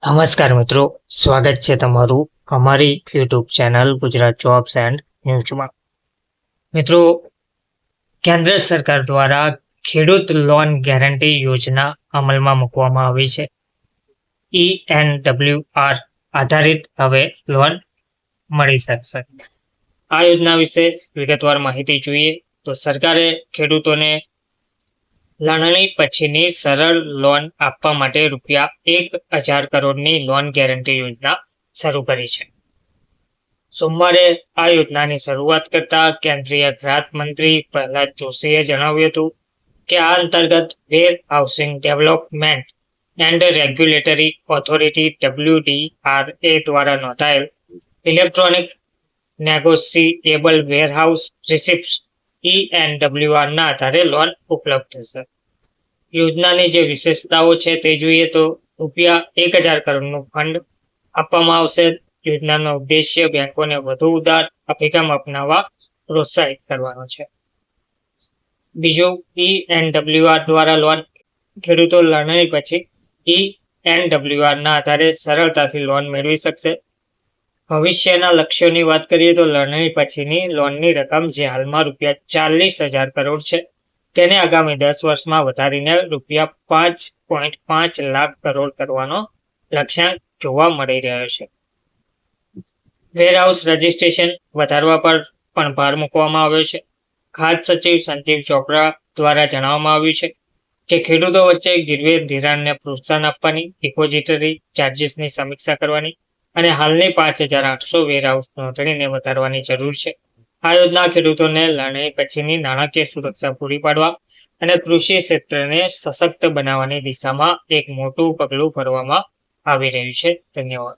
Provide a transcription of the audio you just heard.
નમસ્કાર મિત્રો, સ્વાગત છે તમારું અમારી YouTube channel Gujarat jobs and ન્યૂઝમાં. મિત્રો, કેન્દ્ર સરકાર દ્વારા ખેડૂત લોન ગેરંટી યોજના અમલમાં મૂકવામાં આવી છે. ENWR આધારિત હવે લોન મળી શકશે. આ યોજના વિશે વિગતવાર માહિતી જોઈએ તો સરકારે ખેડૂતોને લણણી પછીની સરળ લોન આપવા માટે ₹1,000 કરોડની લોન ગેરંટી યોજના શરૂ કરી છે. સોમવારે આ યોજનાની શરૂઆત કરતા કેન્દ્રીય ગૃહમંત્રી પ્રહલાદ જોશીએ જણાવ્યું હતું કે આ અંતર્ગત warehousing development and regulatory authority WDRA દ્વારા નોંધાયેલ electronic negotiable warehouse receipts ENWR ના આધારે લોન ઉપલબ્ધ થશે. યોજનાની જે વિશેષતાઓ છે તે જોઈએ તો ₹1,000 કરોડનું ફંડ આપવામાં આવશે. યોજનાનો ઉદ્દેશ્ય બેંકોને વધુ ઉદાર અભિગમ અપનાવવા પ્રોત્સાહિત કરવાનો છે. બીજું, ENWR દ્વારા લોન ખેડૂતો લણણી પછી ENWR ના આધારે સરળતાથી લોન મેળવી શકશે. ભવિષ્યના લક્ષ્યોની વાત કરીએ તો લણણી પછીની લોનની રકમ જે હાલમાં ₹40,000 કરોડ છે તેને આગામી 10 વર્ષમાં વધારીને ₹5.5 લાખ કરોડ કરવાનો લક્ષ્યાંક જોવા મળી રહ્યો છે. વેરહાઉસ રજિસ્ટ્રેશન વધારવા પર પણ ભાર મૂકવામાં આવ્યો છે. ખાદ્ય સચિવ સંજીવ ચોપડા દ્વારા જણાવવામાં આવ્યું છે કે ખેડૂતો વચ્ચે ગીરવે ધિરાણને પ્રોત્સાહન આપવાની, ડિપોઝિટરી ચાર્જીસની સમીક્ષા કરવાની અને હાલની 5,800 વેરહાઉસ નોંધણીને વધારવાની જરૂર છે. આ યોજના ખેડૂતોને લણણી પછીની નાણાકીય સુરક્ષા પૂરી પાડવા અને કૃષિ ક્ષેત્રને સશક્ત બનાવવાની દિશામાં એક મોટું પગલું ભરવામાં આવી રહ્યું છે. ધન્યવાદ.